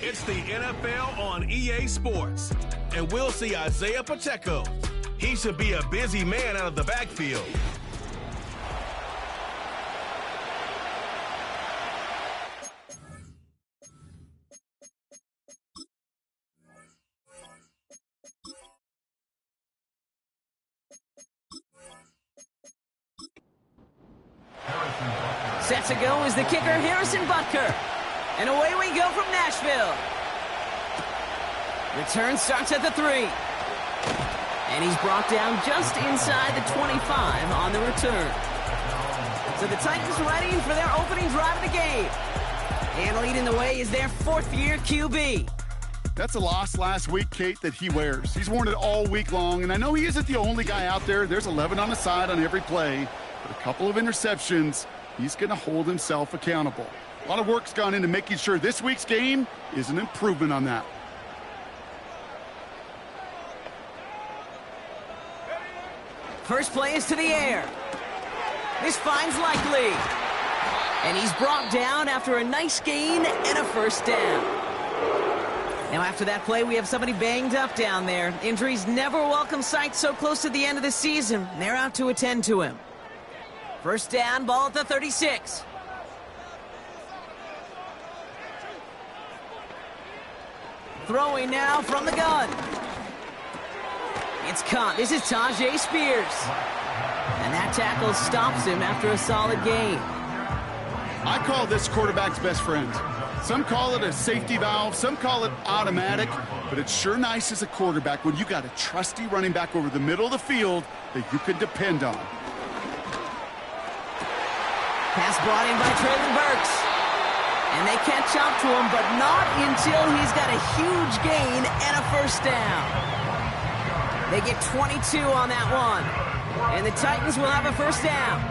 It's the NFL on EA Sports, and we'll see Isaiah Pacheco. He should be a busy man out of the backfield. Set to go is the kicker, Harrison Butker. And away we go from Nashville. Return starts at the 3. And he's brought down just inside the 25 on the return. So the Titans ready for their opening drive of the game. And leading the way is their 4th-year QB. That's a loss last week, Kate, that he wears. He's worn it all week long, and I know he isn't the only guy out there. There's 11 on the side on every play, but a couple of interceptions. He's going to hold himself accountable. A lot of work's gone into making sure this week's game is an improvement on that. First play is to the air. This finds Likely. And he's brought down after a nice gain and a first down. Now after that play, we have somebody banged up down there. Injuries never a welcome sight so close to the end of the season. They're out to attend to him. First down, ball at the 36. Throwing now from the gun. It's caught. This is Tajay Spears. And that tackle stops him after a solid gain. I call this quarterback's best friend. Some call it a safety valve, some call it automatic, but it's sure nice as a quarterback when you got a trusty running back over the middle of the field that you can depend on. Pass brought in by Traylon Burks. And they catch up to him, but not until he's got a huge gain and a first down. They get 22 on that one. And the Titans will have a first down.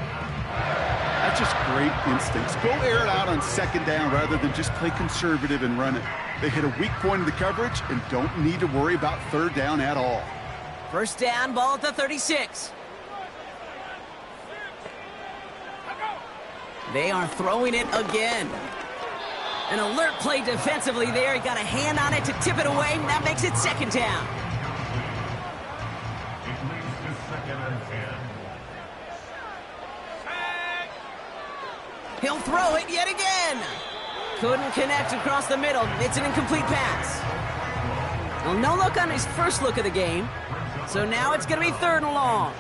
That's just great instincts. Go air it out on second down rather than just play conservative and run it. They hit a weak point in the coverage and don't need to worry about third down at all. First down, ball at the 36. They are throwing it again. An alert play defensively there. He got a hand on it to tip it away, and that makes it second down. He'll throw it yet again. Couldn't connect across the middle. It's an incomplete pass. Well, no look on his first look of the game. So now it's going to be 3rd and long.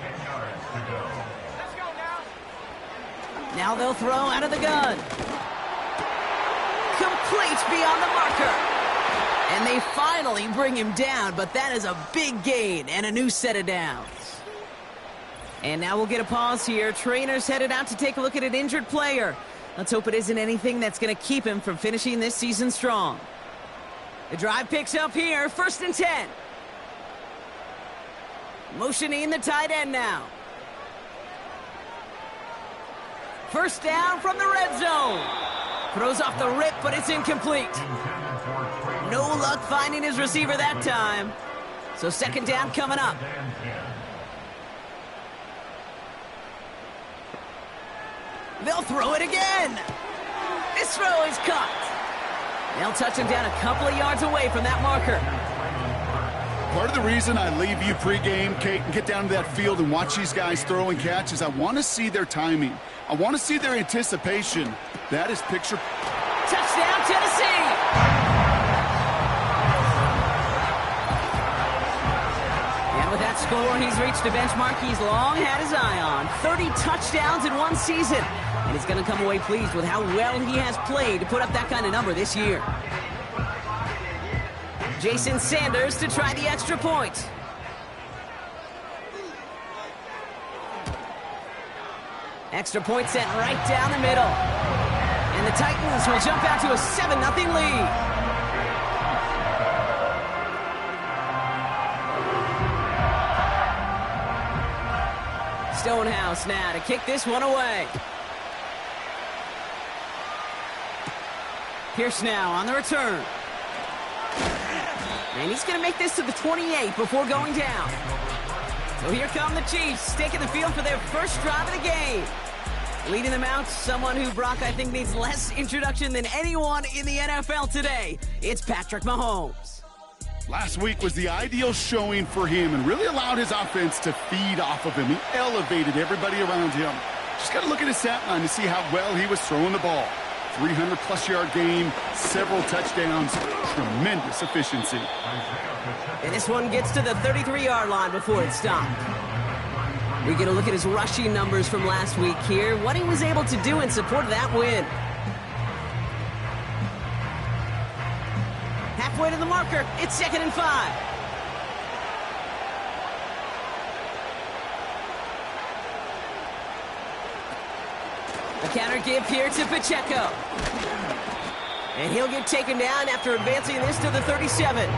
Now they'll throw out of the gun. Complete beyond the marker. And they finally bring him down, but that is a big gain and a new set of downs. And now we'll get a pause here. Trainer's headed out to take a look at an injured player. Let's hope it isn't anything that's going to keep him from finishing this season strong. The drive picks up here, 1st and 10. Motioning the tight end now. First down from the red zone. Throws off the rip, but it's incomplete. No luck finding his receiver that time. So second down coming up. They'll throw it again. This throw is caught. They'll touch him down a couple of yards away from that marker. Part of the reason I leave you pregame, Kate, and get down to that field and watch these guys throw and catch is I want to see their timing. I want to see their anticipation. That is picture. Touchdown, Tennessee! And with that score, he's reached a benchmark he's long had his eye on. 30 touchdowns in one season. And he's going to come away pleased with how well he has played to put up that kind of number this year. Jason Sanders to try the extra point. Extra point sent right down the middle. And the Titans will jump out to a 7-0 lead. Stonehouse now to kick this one away. Pierce now on the return. And he's going to make this to the 28 before going down. So here come the Chiefs, taking the field for their first drive of the game. Leading them out, someone who Brock I think needs less introduction than anyone in the NFL today. It's Patrick Mahomes. Last week was the ideal showing for him and really allowed his offense to feed off of him. He elevated everybody around him. Just got to look at his stat line to see how well he was throwing the ball. 300-plus yard game, several touchdowns, tremendous efficiency. And this one gets to the 33-yard line before it stopped. We get a look at his rushing numbers from last week here, what he was able to do in support of that win. Halfway to the marker, it's 2nd and 5. A counter give here to Pacheco. And he'll get taken down after advancing this to the 37.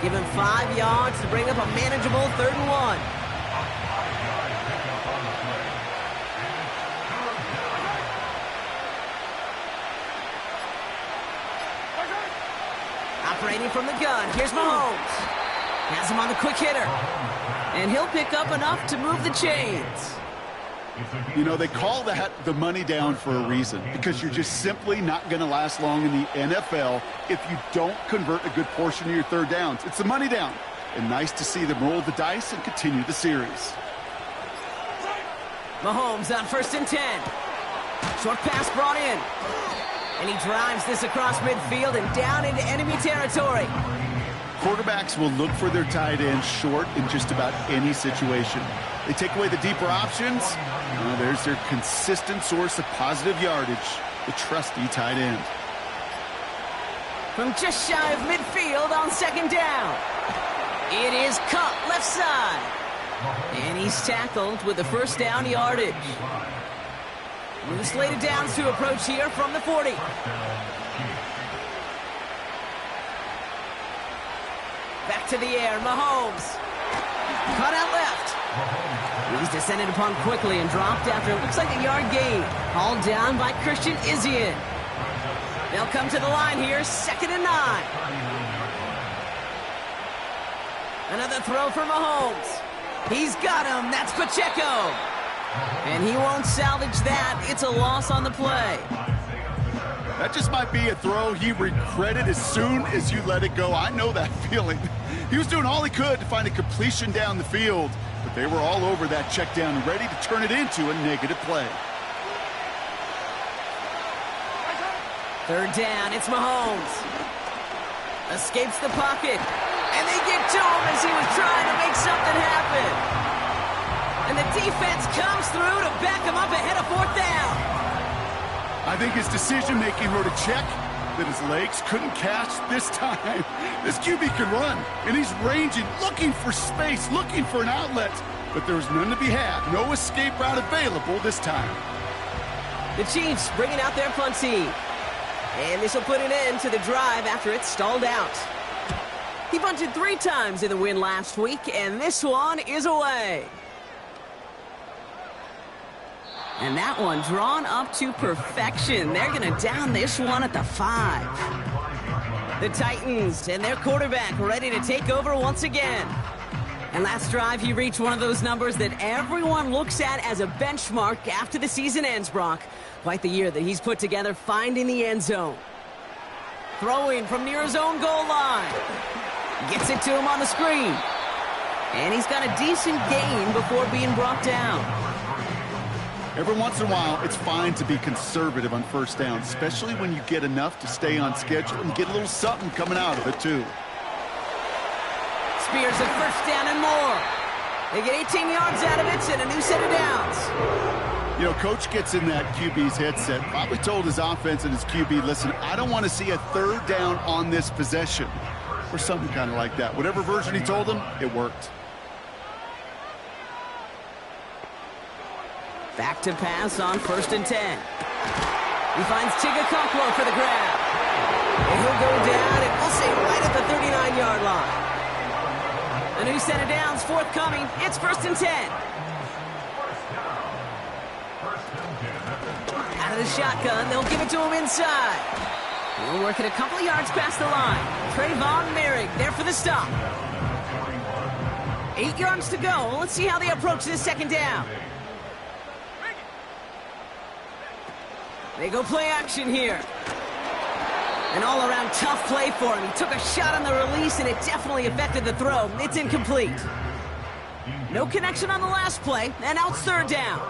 Give him 5 yards to bring up a manageable 3rd and 1. Operating from the gun, here's Mahomes. Has him on the quick hitter. And he'll pick up enough to move the chains. You know, they call that the money down for a reason, because you're just simply not going to last long in the NFL if you don't convert a good portion of your 3rd downs. It's the money down. And nice to see them roll the dice and continue the series. Mahomes on 1st and 10. Short pass brought in. And he drives this across midfield and down into enemy territory. Quarterbacks will look for their tight end short in just about any situation. They take away the deeper options. There's their consistent source of positive yardage, the trusty tight end. From just shy of midfield on 2nd down. It is Cup left side. And he's tackled with the 1st down yardage. With the slated downs to approach here from the 40. Back to the air, Mahomes. Cut out left. He's descended upon quickly and dropped after it looks like a yard gain. Hauled down by Christian Izien. They'll come to the line here, 2nd and 9. Another throw for Mahomes. He's got him. That's Pacheco. And he won't salvage that. It's a loss on the play. That just might be a throw he regretted as soon as you let it go. I know that feeling. He was doing all he could to find a completion down the field, but they were all over that check down, ready to turn it into a negative play. 3rd down, it's Mahomes. Escapes the pocket. And they get to him as he was trying to make something happen. And the defense comes through to back him up ahead of 4th down. I think his decision-making wrote a check that his legs couldn't catch this time. This QB can run, and he's ranging, looking for space, looking for an outlet. But there's none to be had. No escape route available this time. The Chiefs bringing out their punt team. And this will put an end to the drive after it's stalled out. He punted 3 times in the win last week, and this one is away. And that one drawn up to perfection. They're going to down this one at the 5. The Titans and their quarterback ready to take over once again. And last drive, he reached one of those numbers that everyone looks at as a benchmark after the season ends, Brock. Quite the year that he's put together finding the end zone. Throwing from near his own goal line. Gets it to him on the screen. And he's got a decent gain before being brought down. Every once in a while, it's fine to be conservative on 1st down, especially when you get enough to stay on schedule and get a little something coming out of it, too. Spears a 1st down and more. They get 18 yards out of it and a new set of downs. You know, Coach gets in that QB's headset, probably told his offense and his QB, listen, I don't want to see a 3rd down on this possession, or something kind of like that. Whatever version he told him, it worked. Back to pass on 1st and 10. He finds Tigakokwo for the grab. And he'll go down, and we'll say right at the 39-yard line. A new set of downs forthcoming. It's 1st and 10. Out of the shotgun, they'll give it to him inside. He'll work it a couple of yards past the line. Trayvon Merrick there for the stop. 8 yards to go. Let's see how they approach this 2nd down. They go play action here. An all-around tough play for him. He took a shot on the release, and it definitely affected the throw. It's incomplete. No connection on the last play, and now it's third down.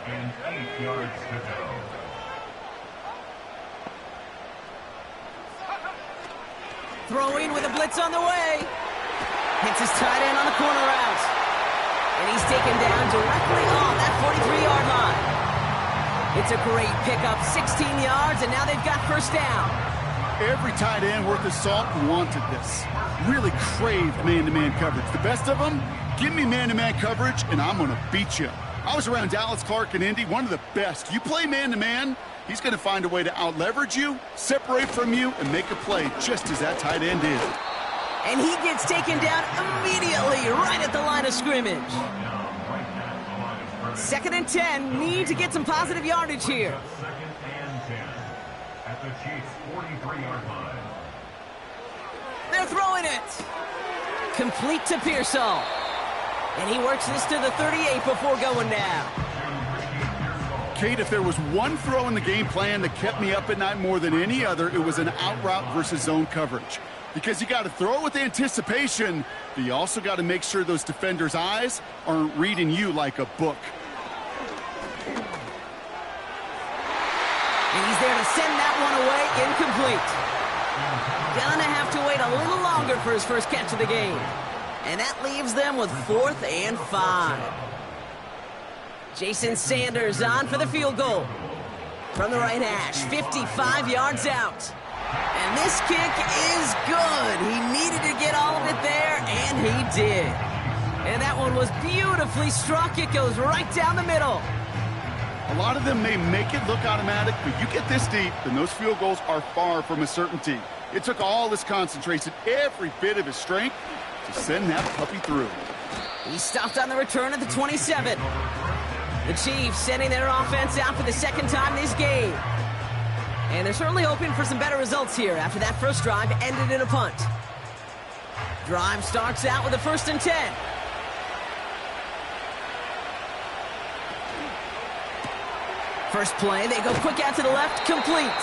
And 8 yards to go. Throwing with a blitz on the way. Hits his tight end on the corner route. And he's taken down directly on that 43-yard line. It's a great pickup, 16 yards, and now they've got first down. Every tight end worth his salt wanted this. Really craved man-to-man coverage. The best of them, give me man-to-man coverage, and I'm going to beat you. I was around Dallas Clark and Indy, one of the best. You play man-to-man, he's going to find a way to out-leverage you, separate from you, and make a play just as that tight end did. And he gets taken down immediately, right at the line of scrimmage. 2nd and 10, need to get some positive yardage here. 2nd and 10 at the Chiefs' 43-yard line. They're throwing it. Complete to Pearsall. And he works this to the 38 before going down. Kate, if there was one throw in the game plan that kept me up at night more than any other, it was an out route versus zone coverage. Because you got to throw with anticipation, but you also got to make sure those defenders' eyes aren't reading you like a book. And he's there to send that one away, incomplete. Gonna have to wait a little longer for his first catch of the game. And that leaves them with 4th and 5. Jason Sanders on for the field goal. From the right hash, 55 yards out. And this kick is good. He needed to get all of it there, and he did. And that one was beautifully struck. It goes right down the middle. A lot of them may make it look automatic, but you get this deep, and those field goals are far from a certainty. It took all his concentration, every bit of his strength, to send that puppy through. He stopped on the return at the 27. The Chiefs sending their offense out for the second time this game. And they're certainly hoping for some better results here after that first drive ended in a punt. Drive starts out with a 1st and 10. First play, they go quick out to the left, complete.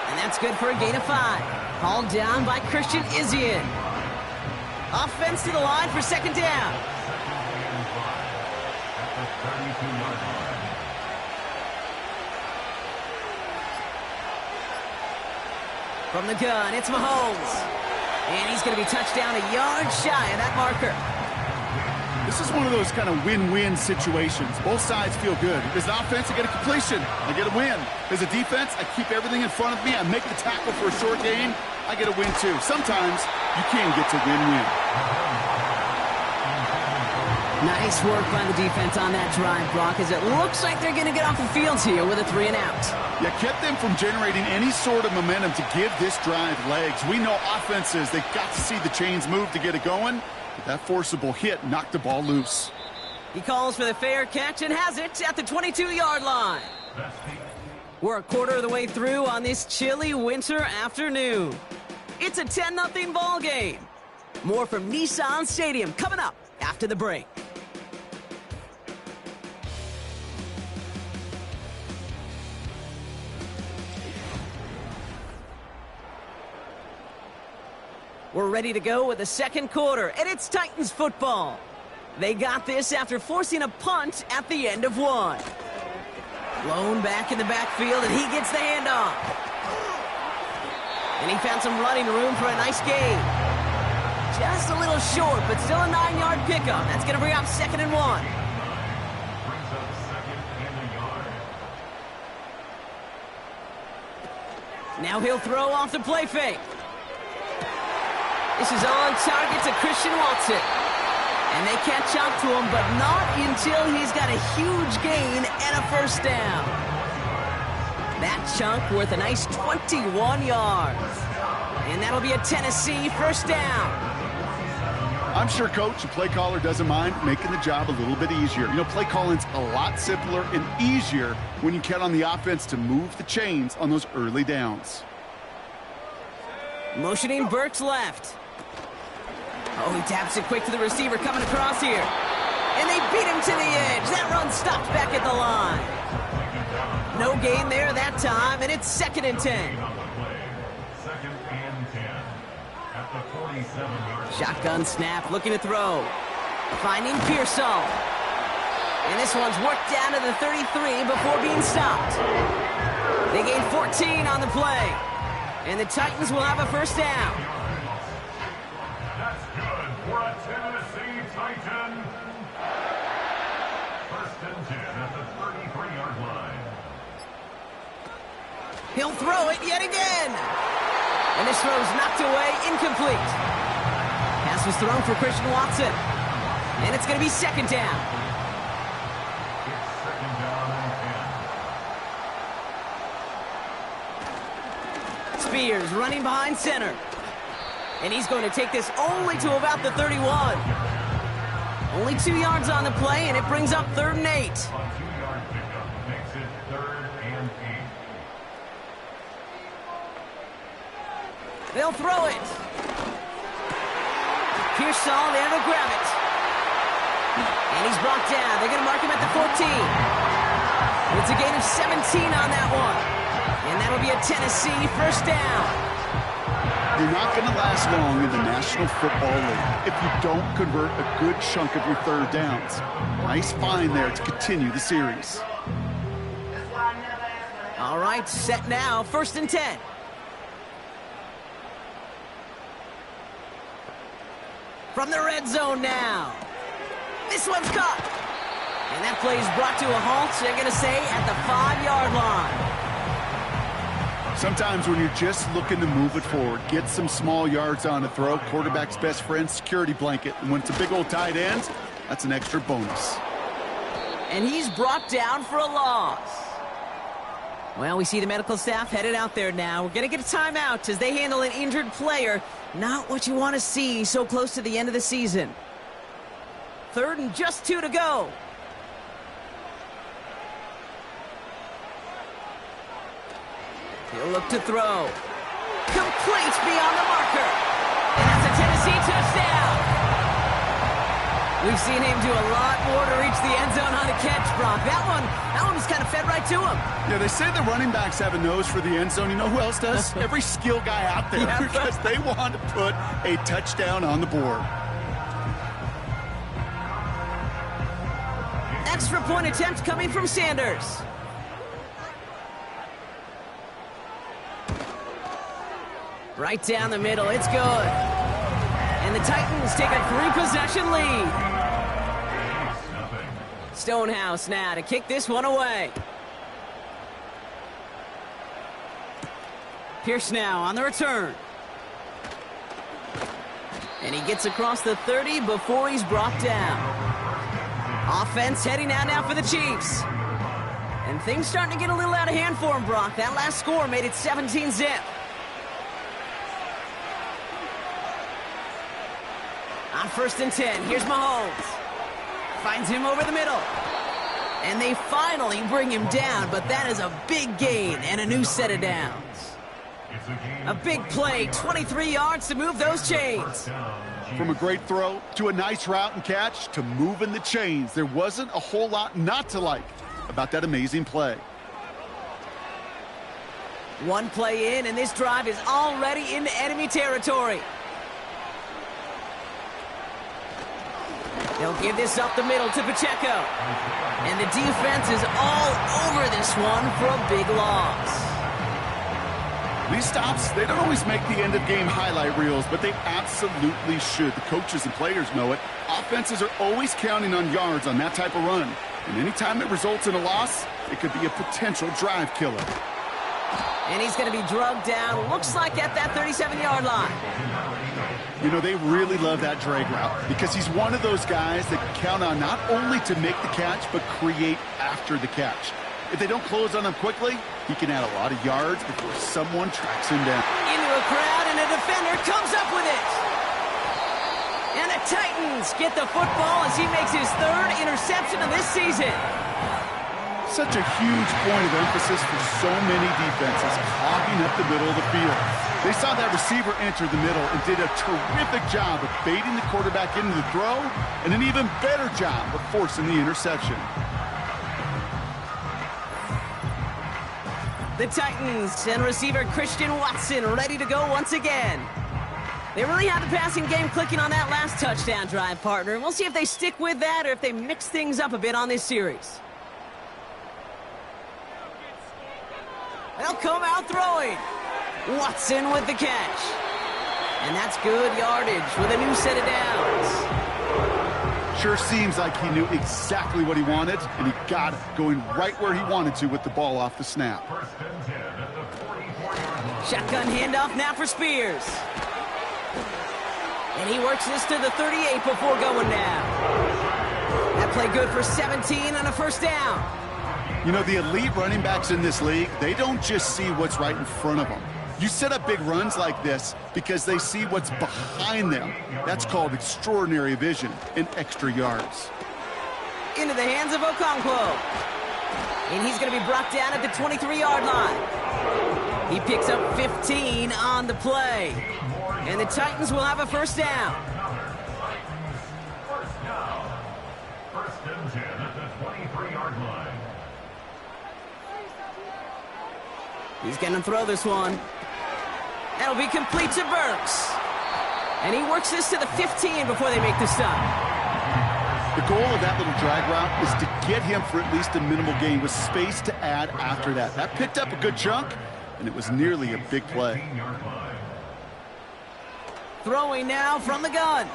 And that's good for a gain of 5. Hauled down by Christian Izien. Offense to the line for 2nd down. From the gun, it's Mahomes. And he's going to be touched down a yard shy of that marker. This is one of those kind of win-win situations. Both sides feel good. As an offense, I get a completion. I get a win. As a defense, I keep everything in front of me. I make the tackle for a short gain. I get a win, too. Sometimes you can get to win-win. Nice work by the defense on that drive, Brock, as it looks like they're going to get off the field here with a 3 and out. Yeah, kept them from generating any sort of momentum to give this drive legs. We know offenses, they've got to see the chains move to get it going. But that forcible hit knocked the ball loose. He calls for the fair catch and has it at the 22-yard line. We're a quarter of the way through on this chilly winter afternoon. It's a 10-0 ball game. More from Nissan Stadium coming up after the break. We're ready to go with the second quarter, and it's Titans football. They got this after forcing a punt at the end of one. Blown back in the backfield, and he gets the handoff. And he found some running room for a nice gain. Just a little short, but still a 9-yard pickup. That's going to bring up 2nd and 1. Now he'll throw off the play fake. This is on target to Christian Watson. And they catch up to him, but not until he's got a huge gain and a first down. That chunk worth a nice 21 yards. And that'll be a Tennessee first down. I'm sure coach and play caller doesn't mind making the job a little bit easier. You know, play calling's a lot simpler and easier when you count on the offense to move the chains on those early downs. Motioning Burks left. Oh, he taps it quick to the receiver coming across here. And they beat him to the edge. That run stopped back at the line. no gain there that time, and it's 2nd and 10. On the play. 2nd and 10. At the 47-yard line. Shotgun snap, looking to throw. Finding Pearsall. And this one's worked down to the 33 before being stopped. They gain 14 on the play. And the Titans will have a 1st down. That's good for a Tennessee Titan. 1st and 10 at the 33-yard line. He'll throw it yet again. And this throw's knocked away, incomplete. Pass was thrown for Christian Watson. And it's going to be 2nd down. It's 2nd down and 10. Spears running behind center. And he's going to take this only to about the 31. Only 2 yards on the play, and it brings up 3rd and 8. A 2-yard pickup makes it 3rd and 8. They'll throw it. Pearsall there to grab it. And he's brought down. They're going to mark him at the 14. It's a gain of 17 on that one. And that'll be a Tennessee 1st down. You're not going to last long in the National Football League if you don't convert a good chunk of your 3rd downs. Nice find there to continue the series. All right, set now. 1st and 10. From the red zone now. This one's caught. And that play is brought to a halt, they're going to say, at the 5-yard line. Sometimes when you're just looking to move it forward, get some small yards on a throw, quarterback's best friend, security blanket. And when it's a big old tight end, that's an extra bonus. And he's brought down for a loss. Well, we see the medical staff headed out there now. We're going to get a timeout as they handle an injured player. Not what you want to see so close to the end of the season. 3rd and just 2 to go. He'll look to throw. Complete beyond the marker. And that's a Tennessee touchdown. We've seen him do a lot more to reach the end zone on a catch, Brock. That one was kind of fed right to him. Yeah, they say the running backs have a nose for the end zone. You know who else does? Every skill guy out there, because they want to put a touchdown on the board. Extra point attempt coming from Sanders. Right down the middle, it's good. And the Titans take a 3-possession lead. Stonehouse now to kick this one away. Pierce now on the return. And he gets across the 30 before he's brought down. Offense heading out now for the Chiefs. And things starting to get a little out of hand for him, Brock. That last score made it 17-zip. On 1st and 10, here's Mahomes. Finds him over the middle. And they finally bring him down, but that is a big gain and a new set of downs. A big play, 23 yards to move those chains. From a great throw to a nice route and catch to moving the chains, there wasn't a whole lot not to like about that amazing play. One play in, and this drive is already into enemy territory. They'll give this up the middle to Pacheco. And the defense is all over this one for a big loss. These stops, they don't always make the end-of-game highlight reels, but they absolutely should. The coaches and players know it. Offenses are always counting on yards on that type of run. And anytime it results in a loss, it could be a potential drive killer. And he's going to be drugged down, looks like at that 37-yard line. You know, they really love that drag route because he's one of those guys that can count on not only to make the catch, but create after the catch. If they don't close on him quickly, he can add a lot of yards before someone tracks him down. Into a crowd, and a defender comes up with it. And the Titans get the football as he makes his 3rd interception of this season. Such a huge point of emphasis for so many defenses, clogging up the middle of the field. They saw that receiver enter the middle and did a terrific job of baiting the quarterback into the throw, and an even better job of forcing the interception. The Titans and receiver Christian Watson ready to go once again. They really had the passing game clicking on that last touchdown drive, partner. And we'll see if they stick with that or if they mix things up a bit on this series. They'll come out throwing. Watson with the catch. And that's good yardage with a new set of downs. Sure seems like he knew exactly what he wanted, and he got it, going right where he wanted to with the ball off the snap. Shotgun handoff now for Spears. And he works this to the 38 before going down. That play good for 17 on a first down. You know, the elite running backs in this league, they don't just see what's right in front of them. You set up big runs like this because they see what's behind them. That's called extraordinary vision and extra yards. Into the hands of Okonkwo. And he's going to be brought down at the 23-yard line. He picks up 15 on the play. And the Titans will have a first down. First and 10 at the 23-yard line. He's going to throw this one. That'll be complete to Burks. And he works this to the 15 before they make the stop. The goal of that little drag route is to get him for at least a minimal gain with space to add after that. That picked up a good chunk, and it was nearly a big play. Throwing now from the gun.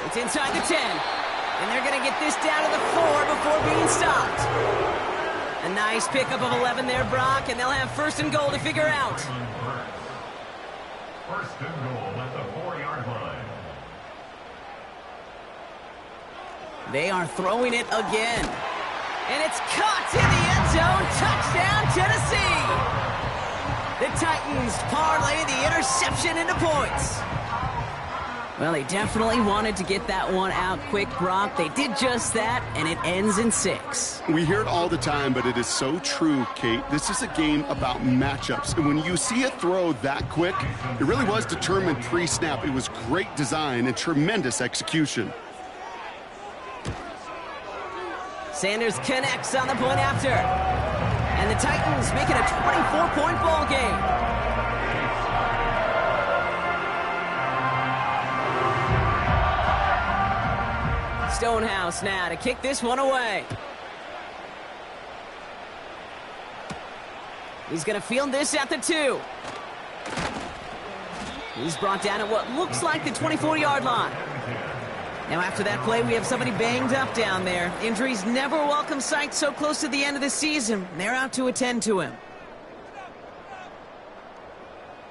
It's inside the 10. And they're going to get this down to the 4 before being stopped. A nice pickup of 11 there, Brock, and they'll have first and goal to figure out. First and goal at the 4-yard line. They are throwing it again. And it's caught in the end zone. Touchdown, Tennessee. The Titans parlay the interception into points. Well, they definitely wanted to get that one out quick, Brock. They did just that, and it ends in 6. We hear it all the time, but it is so true, Kate. This is a game about matchups. And when you see a throw that quick, it really was determined pre-snap. It was great design and tremendous execution. Sanders connects on the point after. And the Titans make it a 24-point ball game. Stonehouse now to kick this one away. He's going to field this at the 2. He's brought down at what looks like the 24-yard line. Now after that play, we have somebody banged up down there. Injuries never a welcome sight so close to the end of the season. They're out to attend to him.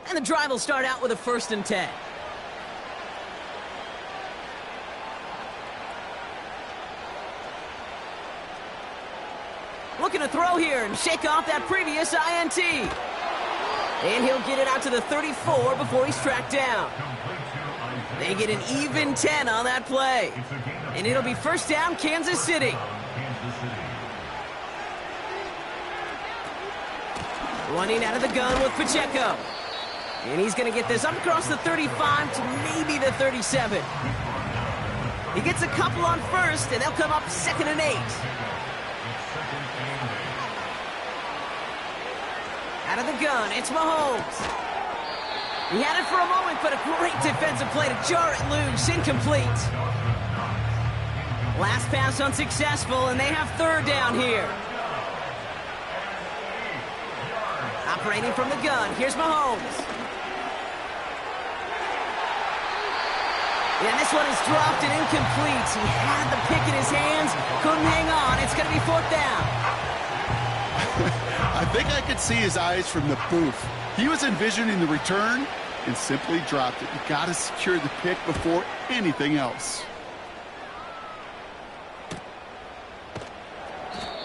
And the drive will start out with a 1st and 10. Looking to throw here and shake off that previous INT. And he'll get it out to the 34 before he's tracked down. They get an even 10 on that play. And it'll be first down, Kansas City. Running out of the gun with Pacheco. And he's going to get this up across the 35 to maybe the 37. He gets a couple on first, and they'll come up 2nd and 8. Out of the gun, it's Mahomes. He had it for a moment, but a great defensive play to jar it loose. Incomplete. Last pass unsuccessful, and they have 3rd down here. Operating from the gun, here's Mahomes. And this one is dropped and incomplete. He had the pick in his hands, couldn't hang on. It's going to be 4th down. I think I could see his eyes from the booth. He was envisioning the return and simply dropped it. You got to secure the pick before anything else.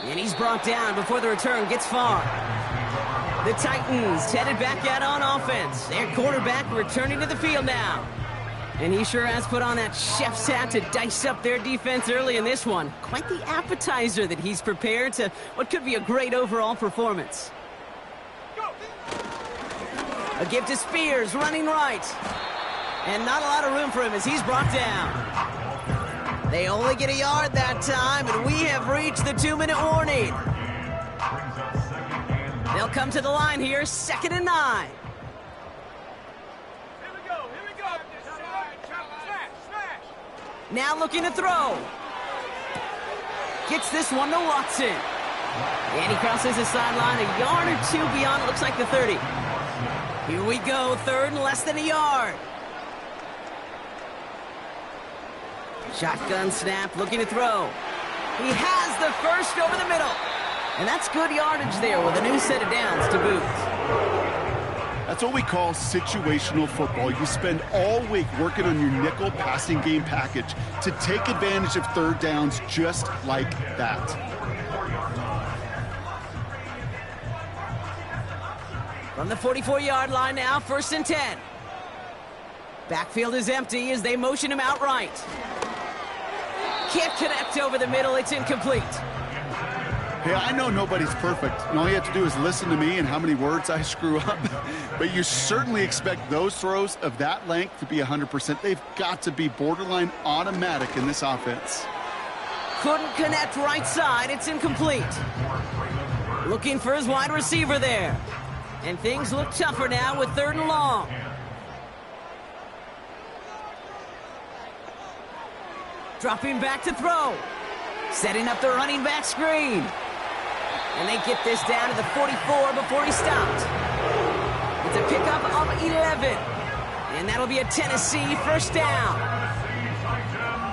And he's brought down before the return gets far. The Titans headed back out on offense. Their quarterback returning to the field now. And he sure has put on that chef's hat to dice up their defense early in this one. Quite the appetizer that he's prepared to what could be a great overall performance. A give to Spears, running right. And not a lot of room for him as he's brought down. They only get a yard that time, and we have reached the 2-minute warning. They'll come to the line here, 2nd and 9. Now looking to throw. Gets this one to Watson. And he crosses the sideline a yard or two beyond, it looks like the 30. Here we go, 3rd and less than a yard. Shotgun snap, looking to throw. He has the first over the middle. And that's good yardage there with a new set of downs to boot. That's what we call situational football. You spend all week working on your nickel passing game package to take advantage of 3rd downs just like that. From the 44-yard line now, 1st and 10. Backfield is empty as they motion him out right. Can't connect over the middle, it's incomplete. Hey, I know nobody's perfect, and all you have to do is listen to me and how many words I screw up. But you certainly expect those throws of that length to be 100%. They've got to be borderline automatic in this offense. Couldn't connect right side, it's incomplete. Looking for his wide receiver there. And things look tougher now with 3rd and long. Dropping back to throw. Setting up the running back screen. And they get this down to the 44 before he stopped. It's a pickup of 11. And that'll be a Tennessee 1st down.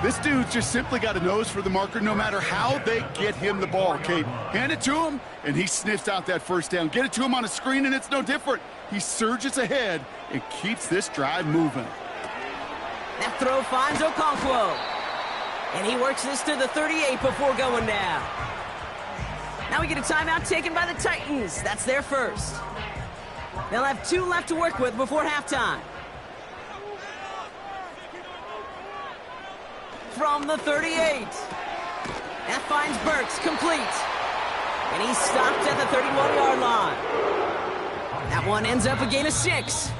This dude's just simply got a nose for the marker no matter how they get him the ball, Kate. Hand it to him, and he sniffs out that 1st down. Get it to him on a screen, and it's no different. He surges ahead and keeps this drive moving. That throw finds Okonkwo. And he works this to the 38 before going down. Now we get a timeout taken by the Titans. That's their first. They'll have 2 left to work with before halftime. From the 38. That finds Burks, complete. And he's stopped at the 31-yard line. That one ends up a gain of 6.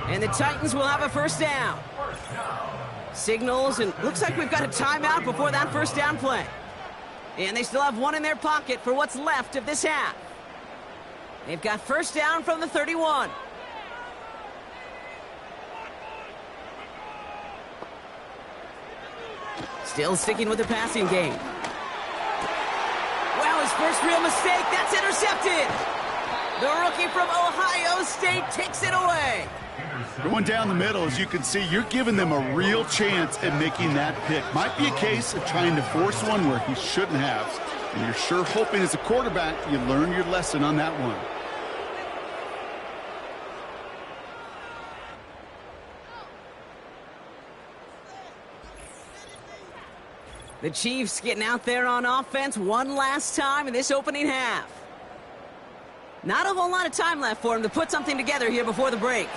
And the Titans will have a 1st down. Signals, and looks like we've got a timeout before that 1st down play. And they still have one in their pocket for what's left of this half. They've got 1st down from the 31. Still sticking with the passing game. Wow, his first real mistake, that's intercepted. The rookie from Ohio State takes it away. Going down the middle, as you can see, you're giving them a real chance at making that pick. Might be a case of trying to force one where he shouldn't have. And you're sure hoping as a quarterback you learn your lesson on that one. The Chiefs getting out there on offense one last time in this opening half. Not a whole lot of time left for him to put something together here before the break.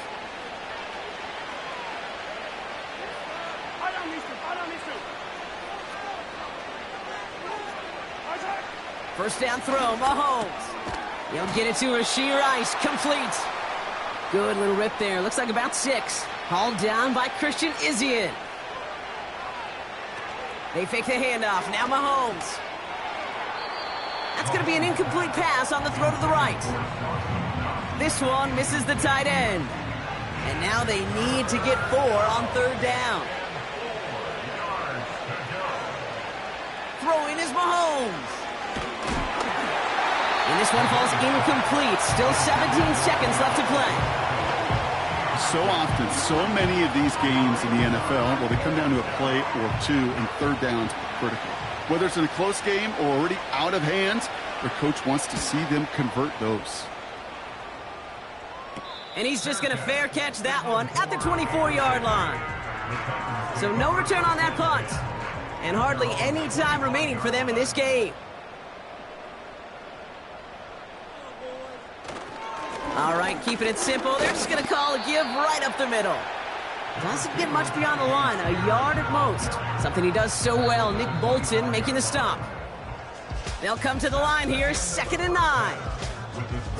First down throw, Mahomes. He'll get it to Rashee Rice, complete. Good little rip there, looks like about 6. Hauled down by Christian Izien. They fake the handoff, now Mahomes. That's going to be an incomplete pass on the throw to the right. This one misses the tight end. And now they need to get 4 on 3rd down. Throwing is Mahomes. And this one falls incomplete. Still 17 seconds left to play. So often, so many of these games in the NFL, well, they come down to a play or 2, and 3rd downs are critical. Whether it's in a close game or already out of hands, their coach wants to see them convert those. And he's just going to fair catch that one at the 24-yard line. So no return on that punt. And hardly any time remaining for them in this game. All right, keeping it simple. They're just going to call a give right up the middle. Doesn't get much beyond the line, a yard at most. Something he does so well, Nick Bolton making the stop. They'll come to the line here, 2nd and 9.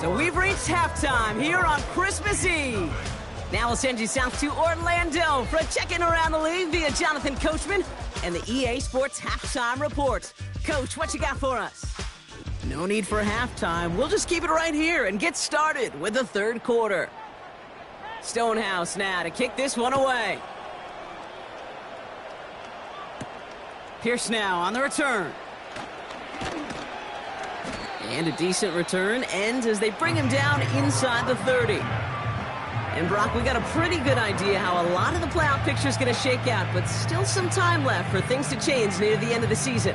So we've reached halftime here on Christmas Eve. Now we'll send you south to Orlando for a check-in around the league via Jonathan Coachman and the EA Sports Halftime Report. Coach, what you got for us? No need for halftime. We'll just keep it right here and get started with the third quarter. Stonehouse now to kick this one away. Pierce now on the return. And a decent return ends as they bring him down inside the 30. And Brock, we got a pretty good idea how a lot of the playoff picture is going to shake out, but still some time left for things to change near the end of the season.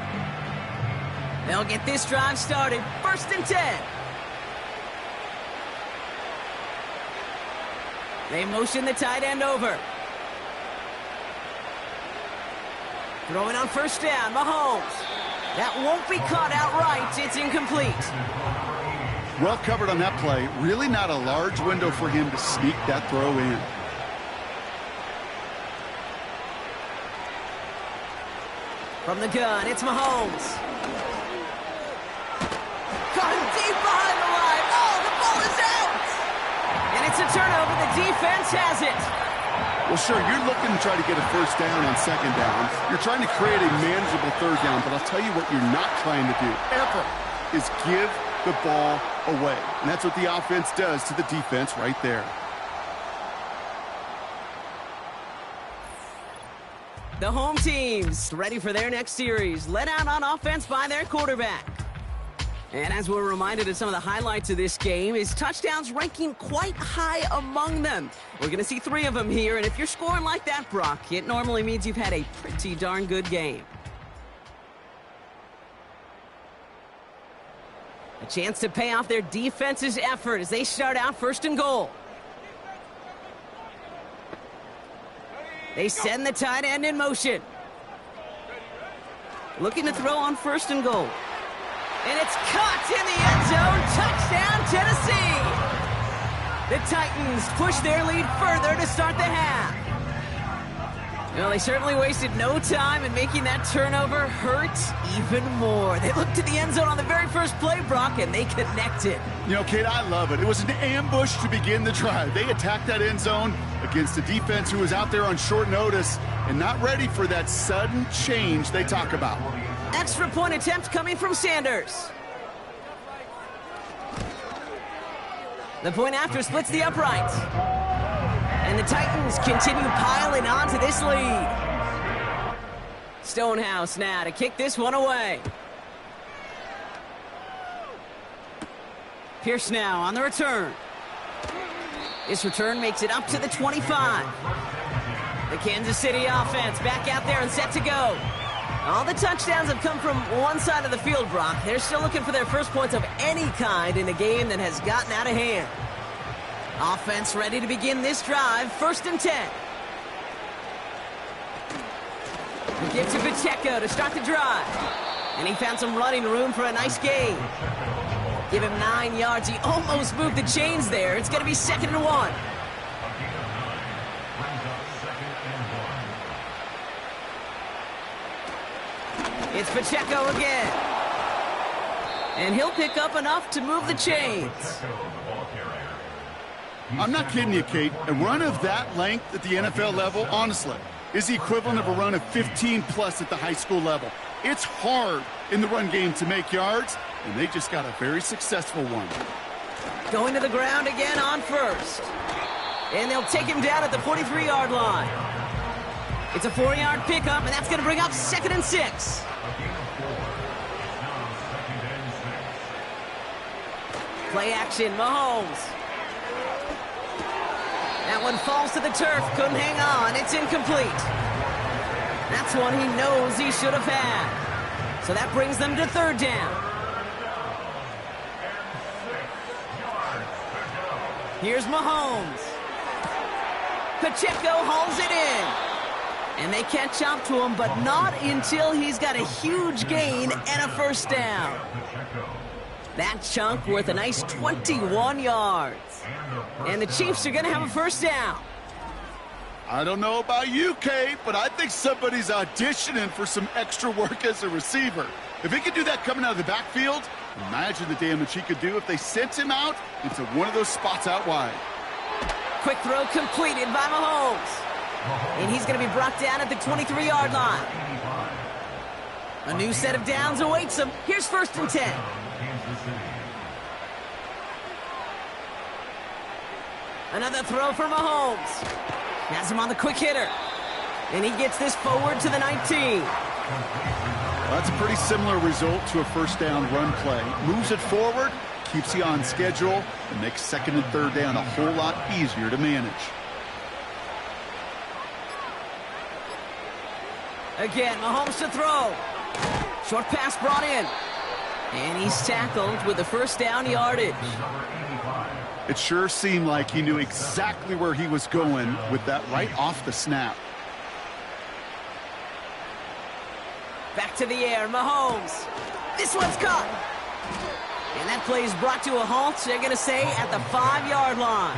They'll get this drive started. 1st and 10. They motion the tight end over. Throwing on 1st down, Mahomes. That won't be caught outright. It's incomplete. Well covered on that play. Really not a large window for him to sneak that throw in. From the gun, it's Mahomes. Caught deep behind the line. Oh, the ball is out! And it's a turnover. The defense has it. Well, sure, you're looking to try to get a 1st down on 2nd down. You're trying to create a manageable 3rd down, but I'll tell you what you're not trying to do, ever, is give the ball away. And that's what the offense does to the defense right there. The home teams ready for their next series, led out on offense by their quarterback. And as we're reminded of some of the highlights of this game, his touchdowns ranking quite high among them. We're going to see 3 of them here, and if you're scoring like that, Brock, it normally means you've had a pretty darn good game. A chance to pay off their defense's effort as they start out 1st and goal. They send the tight end in motion. Looking to throw on 1st and goal. And it's caught in the end zone. Touchdown, Tennessee. The Titans push their lead further to start the half. Well, they certainly wasted no time in making that turnover hurt even more. They looked to the end zone on the very first play, Brock, and they connected. You know, Kate, I love it. It was an ambush to begin the drive. They attacked that end zone against a defense who was out there on short notice and not ready for that sudden change they talk about. Extra point attempt coming from Sanders. The point after splits the upright. And the Titans continue piling on to this lead. Stonehouse now to kick this one away. Pierce now on the return. This return makes it up to the 25. The Kansas City offense back out there and set to go. All the touchdowns have come from one side of the field, Brock. They're still looking for their first points of any kind in a game that has gotten out of hand. Offense ready to begin this drive. 1st and 10. The give to Pacheco to start the drive. And he found some running room for a nice gain. Give him 9 yards. He almost moved the chains there. It's going to be 2nd and 1. It's Pacheco again. And he'll pick up enough to move the chains. I'm not kidding you, Kate. A run of that length at the NFL level, honestly, is the equivalent of a run of 15-plus at the high school level. It's hard in the run game to make yards, and they just got a very successful one. Going to the ground again on 1st. And they'll take him down at the 43-yard line. It's a 4-yard pickup, and that's going to bring up 2nd and 6. Play action, Mahomes. That one falls to the turf, couldn't hang on, it's incomplete. That's one he knows he should have had. So that brings them to 3rd down. Here's Mahomes. Pacheco hauls it in. And they catch up to him, but not until he's got a huge gain and a 1st down. That chunk worth a nice 21 yards. And the Chiefs are going to have a 1st down. I don't know about you, Kate, but I think somebody's auditioning for some extra work as a receiver. If he could do that coming out of the backfield, imagine the damage he could do if they sent him out into one of those spots out wide. Quick throw completed by Mahomes. And he's going to be brought down at the 23-yard line. A new set of downs awaits him. Here's 1st and 10. Another throw for Mahomes. Has him on the quick hitter. And he gets this forward to the 19. That's a pretty similar result to a first down run play. Moves it forward, keeps you on schedule, and makes second and third down a whole lot easier to manage. Again, Mahomes to throw. Short pass brought in. And he's tackled with the first down yardage. It sure seemed like he knew exactly where he was going with that right off the snap. Back to the air, Mahomes. This one's caught. And that play is brought to a halt, they're going to say, at the 5-yard line.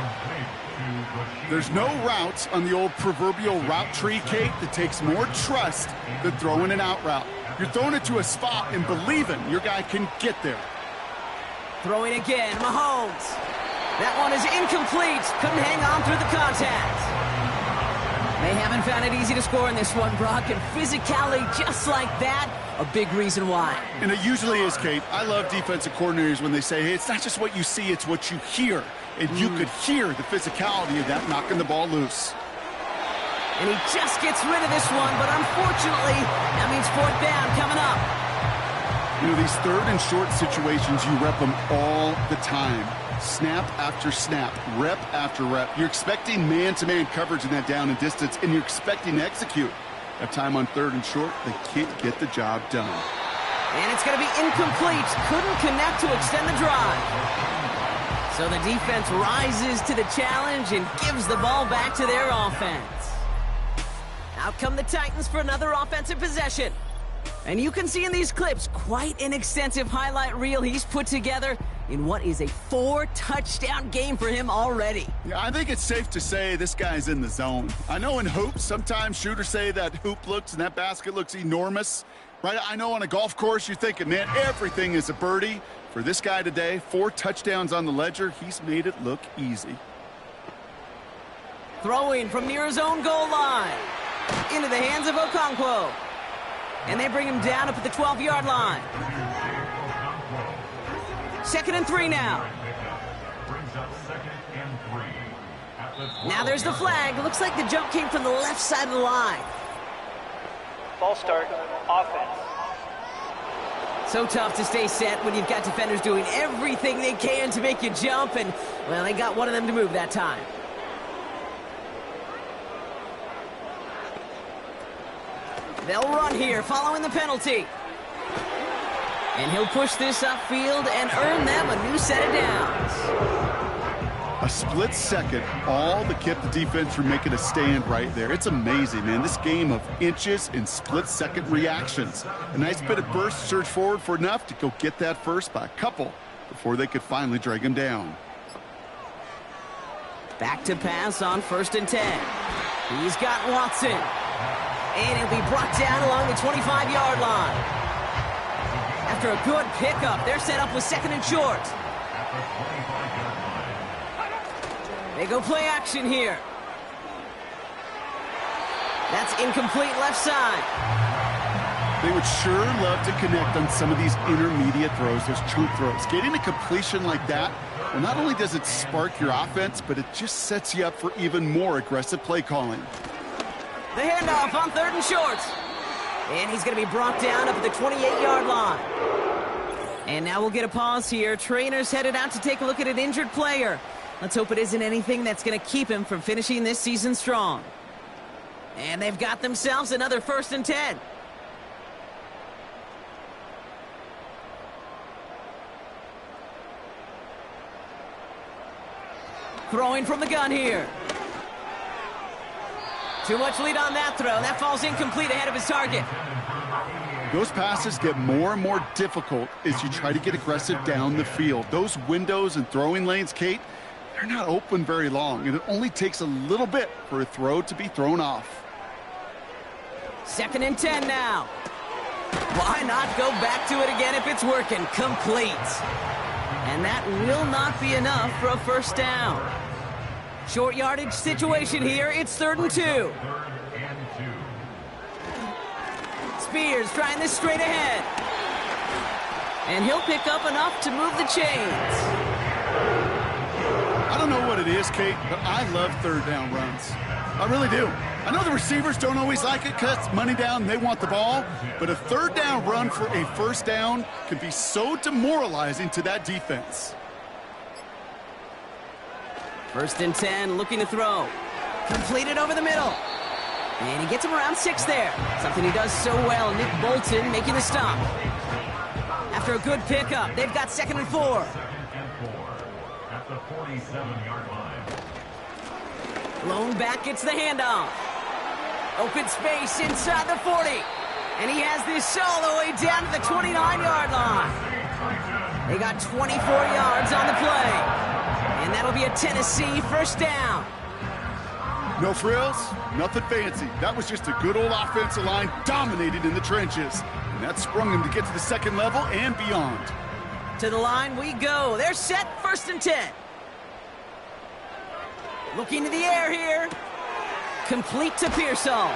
There's no route on the old proverbial route tree, Kate, that takes more trust than throwing an out route. You're throwing it to a spot and believing your guy can get there. Throwing again, Mahomes. That one is incomplete. Couldn't hang on through the contact. They haven't found it easy to score in this one, Brock, and physicality just like that, a big reason why. And it usually is, Kate. I love defensive coordinators when they say, hey, it's not just what you see, it's what you hear. And you could hear the physicality of that knocking the ball loose. And he just gets rid of this one, but unfortunately, that means fourth down coming up. You know, these third and short situations, you rep them all the time. Snap after snap, rep after rep. You're expecting man-to-man coverage in that down and distance, and you're expecting to execute. That time on third and short, they can't get the job done. And it's going to be incomplete. Couldn't connect to extend the drive. So the defense rises to the challenge and gives the ball back to their offense. Out come the Titans for another offensive possession. And you can see in these clips quite an extensive highlight reel he's put together in what is a 4-touchdown game for him already. Yeah, I think it's safe to say this guy's in the zone. I know in hoops, sometimes shooters say that hoop looks and that basket looks enormous. Right? I know on a golf course you're thinking, man, everything is a birdie. For this guy today, 4 touchdowns on the ledger, he's made it look easy. Throwing from near his own goal line. Into the hands of Okonkwo. And they bring him down up at the 12-yard line. 2nd and 3 now. Now there's the flag. Looks like the jump came from the left side of the line. Ball start, offense. So tough to stay set when you've got defenders doing everything they can to make you jump, and, well, they got one of them to move that time. They'll run here following the penalty. And he'll push this upfield and earn them a new set of downs. A split second, all that kept the defense from making a stand right there. It's amazing, man. This game of inches and split-second reactions. A nice bit of burst, surge forward for enough to go get that first by a couple before they could finally drag him down. Back to pass on 1st and 10. He's got Watson. And he'll be brought down along the 25-yard line. After a good pickup, they're set up with 2nd and short. They go play action here. That's incomplete left side. They would sure love to connect on some of these intermediate throws, those chunk throws. Getting a completion like that, well, not only does it spark your offense, but it just sets you up for even more aggressive play calling. The handoff on 3rd and short. And he's going to be brought down up at the 28-yard line. And now we'll get a pause here. Trainers headed out to take a look at an injured player. Let's hope it isn't anything that's going to keep him from finishing this season strong. And they've got themselves another 1st and 10. Throwing from the gun here. Too much lead on that throw. That falls incomplete ahead of his target. Those passes get more and more difficult as you try to get aggressive down the field. Those windows and throwing lanes, Kate, they're not open very long, and it only takes a little bit for a throw to be thrown off. 2nd and 10 now. Why not go back to it again if it's working? Complete. And that will not be enough for a first down. Short yardage situation here. It's 3rd and 2. Spears trying this straight ahead. And he'll pick up enough to move the chains. I don't know what what it is, Kate, but I love third down runs. I really do. I know the receivers don't always like it because it's money down and they want the ball, but a third down run for a first down can be so demoralizing to that defense. 1st and 10, looking to throw. Completed over the middle. And he gets him around 6 there. Something he does so well. Nick Bolton making the stop. After a good pickup, they've got 2nd and 4. 2nd and 4 at the 47-yard line. Lone back gets the handoff. Open space inside the 40. And he has this all the way down to the 29-yard line. They got 24 yards on the play. And that'll be a Tennessee first down. No frills, nothing fancy. That was just a good old offensive line dominated in the trenches. And that sprung him to get to the second level and beyond. To the line we go. They're set, 1st and 10. Looking to the air here. Complete to Pearsall.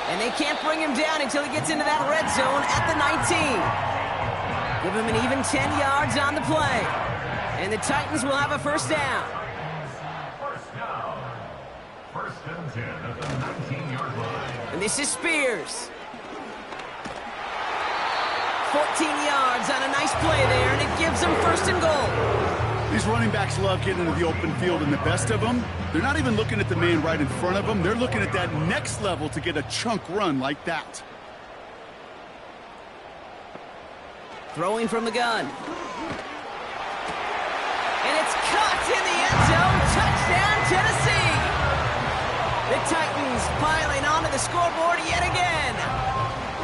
And they can't bring him down until he gets into that red zone at the 19. Give him an even 10 yards on the play. And the Titans will have a first down. First down. 1st and 10 at the 19-yard line. And this is Spears. 14 yards on a nice play there, and it gives them 1st and goal. These running backs love getting into the open field, and the best of them, they're not even looking at the man right in front of them. They're looking at that next level to get a chunk run like that. Throwing from the gun. And it's caught in the end zone. Touchdown, Tennessee. The Titans piling onto the scoreboard yet again.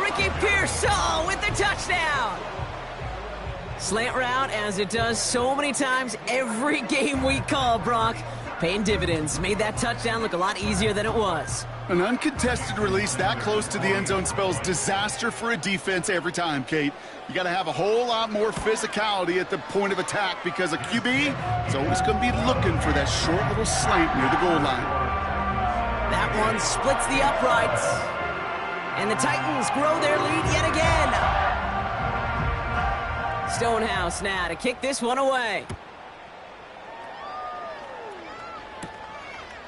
Ricky Pearsall with the touchdown. Slant route, as it does so many times every game we call, Brock. Paying dividends. Made that touchdown look a lot easier than it was. An uncontested release that close to the end zone spells disaster for a defense every time, Kate. You got to have a whole lot more physicality at the point of attack because a QB is always going to be looking for that short little slant near the goal line. That one splits the uprights. And the Titans grow their lead yet again. Stonehouse now to kick this one away.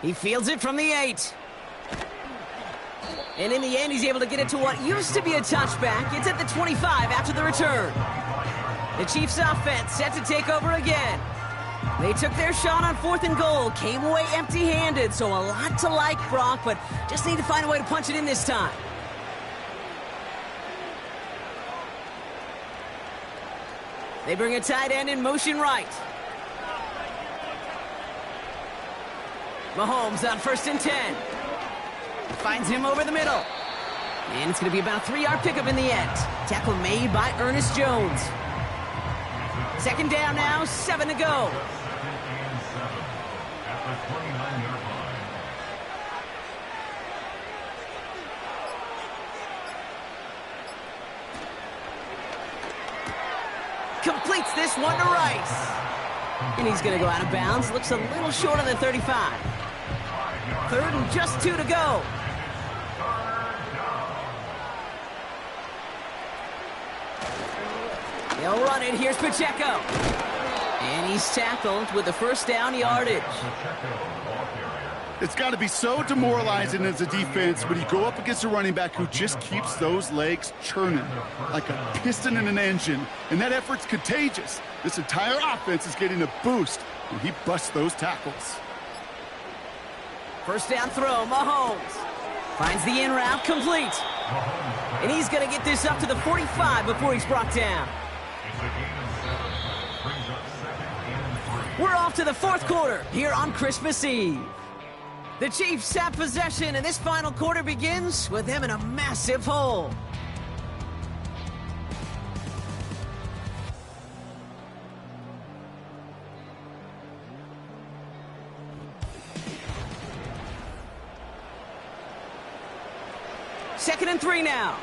He fields it from the 8. And in the end, he's able to get it to what used to be a touchback. It's at the 25 after the return. The Chiefs offense set to take over again. They took their shot on 4th and goal, came away empty-handed, so a lot to like, Brock, but just need to find a way to punch it in this time. They bring a tight end in motion right. Mahomes on 1st and 10. Finds him over the middle. And it's going to be about a 3-yard pickup in the end. Tackle made by Ernest Jones. 2nd down now, 7 to go. 2nd and 7 at the 29-yard line. Completes this one to Rice. And he's going to go out of bounds. Looks a little short on the 35. 3rd and just 2 to go. They'll run it. Here's Pacheco. And he's tackled with the first down yardage. It's got to be so demoralizing as a defense when you go up against a running back who just keeps those legs churning like a piston in an engine. And that effort's contagious. This entire offense is getting a boost when he busts those tackles. First down throw, Mahomes. Finds the in route, complete. And he's going to get this up to the 45 before he's brought down. We're off to the 4th quarter here on Christmas Eve. The Chiefs have possession, and this final quarter begins with them in a massive hole. Second and 3 now.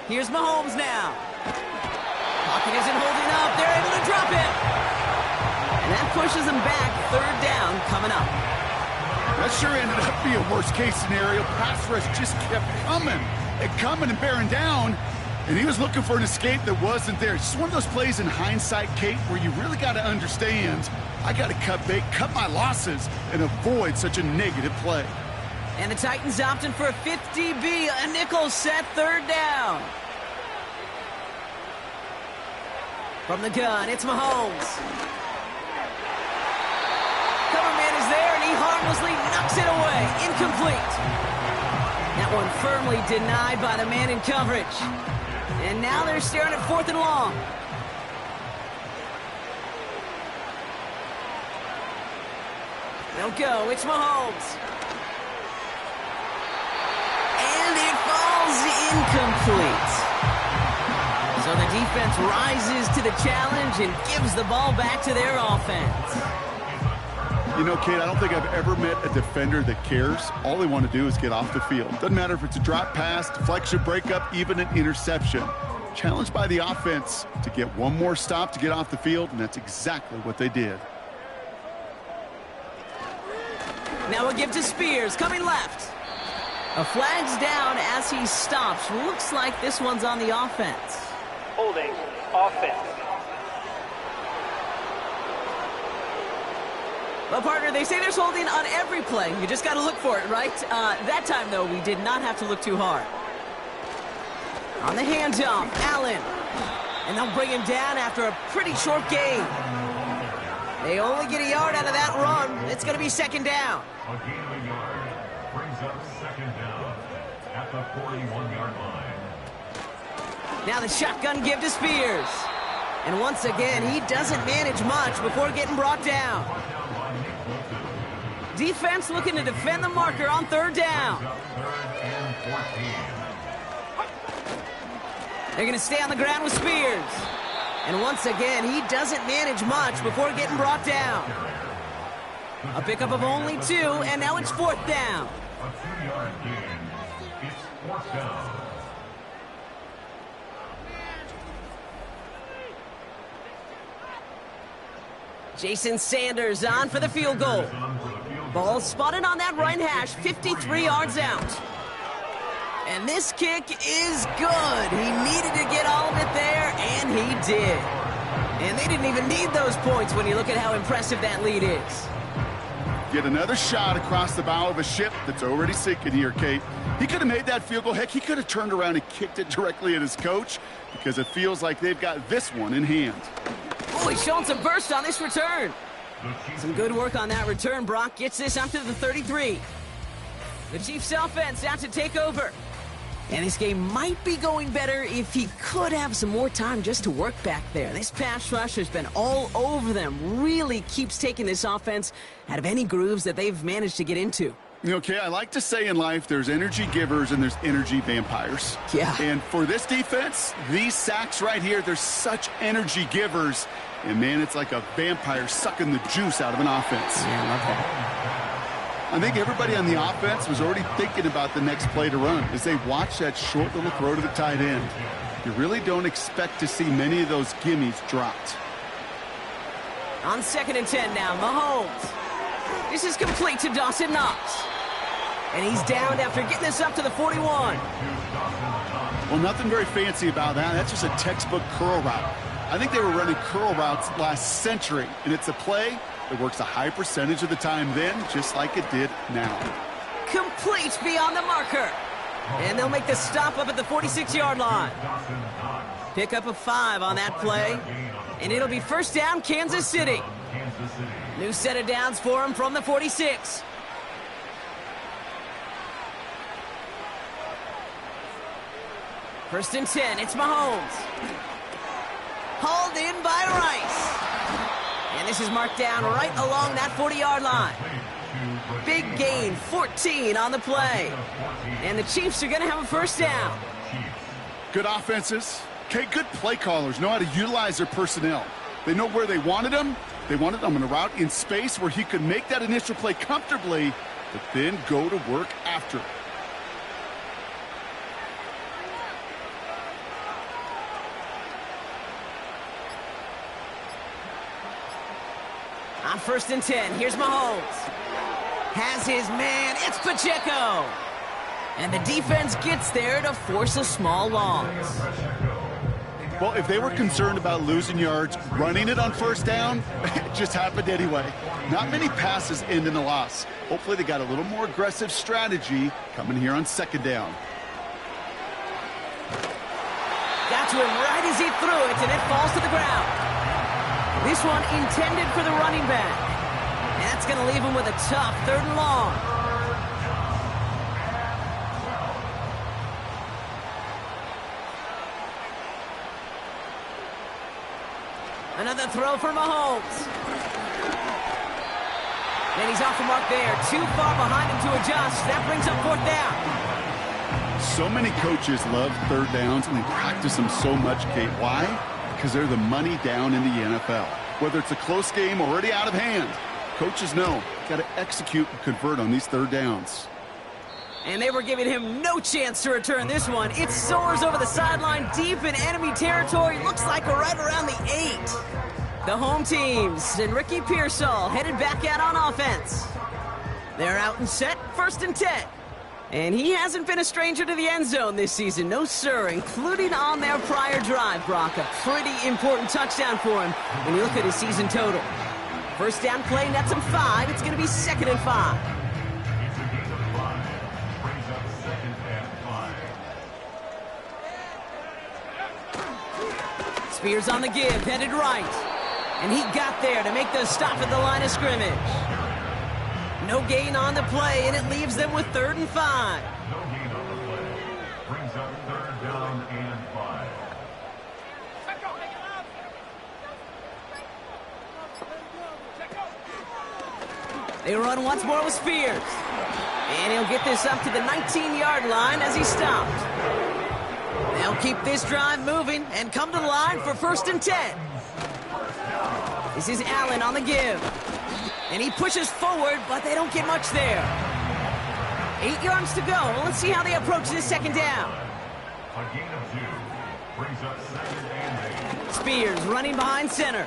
Here's Mahomes now. Pocket isn't holding up. They're able to drop it. And that pushes them back. 3rd down coming up. That sure ended up being a worst-case scenario. Pass rush just kept coming and bearing down. And he was looking for an escape that wasn't there. It's just one of those plays in hindsight, Kate, where you really got to understand, I got to cut bait, cut my losses, and avoid such a negative play. And the Titans opting for a 50B, a nickel set, third down. From the gun, it's Mahomes. Cover man is there, and he harmlessly knocks it away. Incomplete. That one firmly denied by the man in coverage. And now they're staring at 4th and long. They'll go. It's Mahomes. And it falls incomplete. So the defense rises to the challenge and gives the ball back to their offense. You know, Kate, I don't think I've ever met a defender that cares. All they want to do is get off the field. Doesn't matter if it's a drop pass, deflection, breakup, even an interception. Challenged by the offense to get one more stop to get off the field, and that's exactly what they did. Now we'll give to Spears, coming left. A flag's down as he stops. Looks like this one's on the offense. Holding, offense. Well, partner, they say there's holding on every play. You just got to look for it, right? That time, though, we did not have to look too hard. On the handoff, Allen. And they'll bring him down after a pretty short gain. They only get a yard out of that run. It's going to be 2nd down. A gain of a yard brings up 2nd down at the 41-yard line. Now the shotgun give to Spears. And once again, he doesn't manage much before getting brought down. Defense looking to defend the marker on 3rd down. 3rd and 14. They're going to stay on the ground with Spears. And once again, he doesn't manage much before getting brought down. A pickup of only 2, and now it's 4th down. A 2-yard gain. It's 4th down. Jason Sanders on for the field goal. Ball spotted on that right hash, 53 yards out. And this kick is good. He needed to get all of it there, and he did. And they didn't even need those points when you look at how impressive that lead is. Get another shot across the bow of a ship that's already sinking here, Kate. He could have made that field goal. Heck, he could have turned around and kicked it directly at his coach because it feels like they've got this one in hand. Oh, he's showing some burst on this return. Some good work on that return. Brock gets this up to the 33. The Chiefs offense out to take over. And this game might be going better if he could have some more time just to work back there. This pass rush has been all over them. Really keeps taking this offense out of any grooves that they've managed to get into. Okay, I like to say in life there's energy givers and there's energy vampires. Yeah. And for this defense, these sacks right here, they're such energy givers. And, man, it's like a vampire sucking the juice out of an offense. Yeah, I love that. I think everybody on the offense was already thinking about the next play to run as they watch that short little throw to the tight end. You really don't expect to see many of those gimmies dropped. On 2nd and 10 now, Mahomes. This is complete to Dawson Knox. And he's downed after getting this up to the 41. Well, nothing very fancy about that. That's just a textbook curl route. I think they were running curl routes last century, and it's a play that works a high percentage of the time then, just like it did now. Complete beyond the marker. And they'll make the stop up at the 46-yard line. Pickup of 5 on that play. And it'll be 1st down, Kansas City. New set of downs for him from the 46. First and 10, it's Mahomes. Hauled in by Rice. And this is marked down right along that 40-yard line. Big gain, 14 on the play. And the Chiefs are going to have a 1st down. Good offenses. Okay, good play callers know how to utilize their personnel. They know where they wanted them. They wanted them in a route in space where he could make that initial play comfortably, but then go to work after it. On 1st and 10, here's Mahomes. Has his man, it's Pacheco. And the defense gets there to force a small loss. Well, if they were concerned about losing yards, running it on first down, it just happened anyway. Not many passes end in a loss. Hopefully they got a little more aggressive strategy coming here on second down. Got to him right as he threw it, and it falls to the ground. This one intended for the running back. And that's going to leave him with a tough 3rd and long. Another throw for Mahomes. And he's off the mark there. Too far behind him to adjust. That brings up 4th down. So many coaches love 3rd downs, and they practice them so much, Kate. Why? Because they're the money down in the NFL. Whether it's a close game already out of hand, coaches know got to execute and convert on these 3rd downs. And they were giving him no chance to return this one. It soars over the sideline deep in enemy territory. Looks like we're right around the 8. The home teams and Ricky Pearsall headed back out on offense. They're out and set, 1st and 10. And he hasn't been a stranger to the end zone this season. No, sir, including on their prior drive, Brock. A pretty important touchdown for him when you look at his season total. 1st down play nets him 5. It's going to be 2nd and 5. Spears on the give, headed right. And he got there to make the stop at the line of scrimmage. No gain on the play, and it leaves them with 3rd and 5. No gain on the play. Brings up 3rd down and 5. They run once more with Spears. And he'll get this up to the 19-yard line as he stopped. They'll keep this drive moving and come to the line for 1st and 10. This is Allen on the give. And he pushes forward, but they don't get much there. 8 yards to go. Well, let's see how they approach this 2nd down. A gain of 2. Brings up 2nd and 8. Spears running behind center.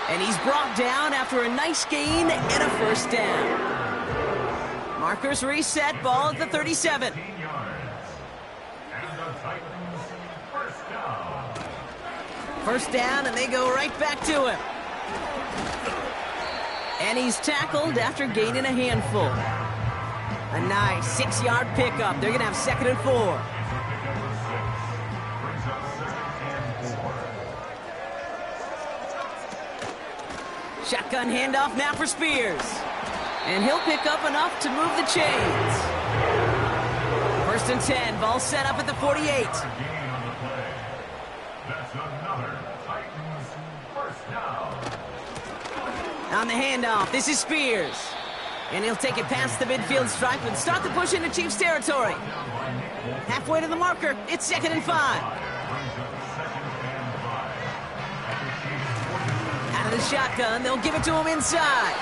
And he's brought down after a nice gain and a 1st down. Markers reset, ball at the 37. 15 yards. And the Titans, 1st down. 1st down, and they go right back to him. And he's tackled after gaining a handful. A nice 6-yard pickup. They're going to have 2nd and 4. Brings up 2nd and 4. Shotgun handoff now for Spears. And he'll pick up enough to move the chains. 1st and 10. Ball set up at the 48. Gain on the play. That's another Titans 1st down. On the handoff, this is Spears. And he'll take it past the midfield stripe and start the push into Chiefs territory. Halfway to the marker, it's 2nd and 5. Out of the shotgun, they'll give it to him inside.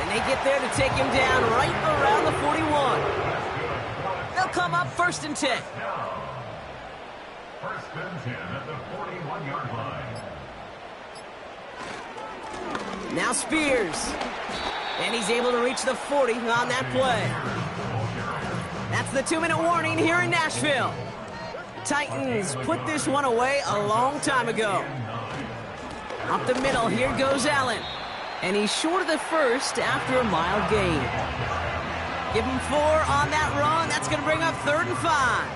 And they get there to take him down right around the 41. They'll come up 1st and 10. 1st and 10 at the 41-yard line. Now Spears. And he's able to reach the 40 on that play. That's the 2-minute warning here in Nashville. Titans put this one away a long time ago. Up the middle, here goes Allen. And he's short of the 1st after a mild gain. Give him 4 on that run. That's going to bring up 3rd and 5.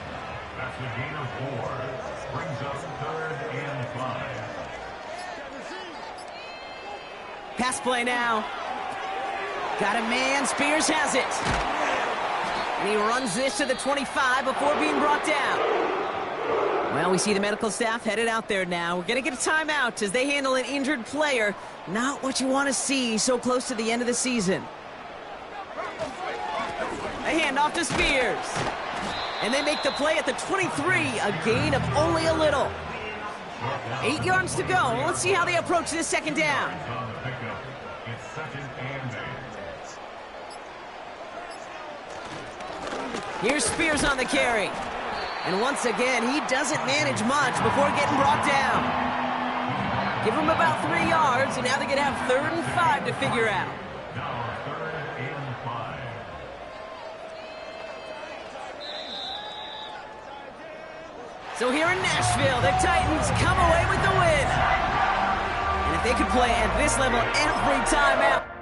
That's a gain of 4. Brings up 3rd and 5. Pass play now. Got a man. Spears has it. And he runs this to the 25 before being brought down. Well, we see the medical staff headed out there now. We're going to get a timeout as they handle an injured player. Not what you want to see so close to the end of the season. A handoff to Spears. And they make the play at the 23, a gain of only a little. 8 yards to go. Let's see how they approach this 2nd down. On the pickup, it's 2nd and 8. Here's Spears on the carry. And once again, he doesn't manage much before getting brought down. Give him about 3 yards, and now they're going to have 3rd and 5 to figure out. Now 3rd and 5. So here in Nashville, the Titans come away with the win. And if they could play at this level every time out...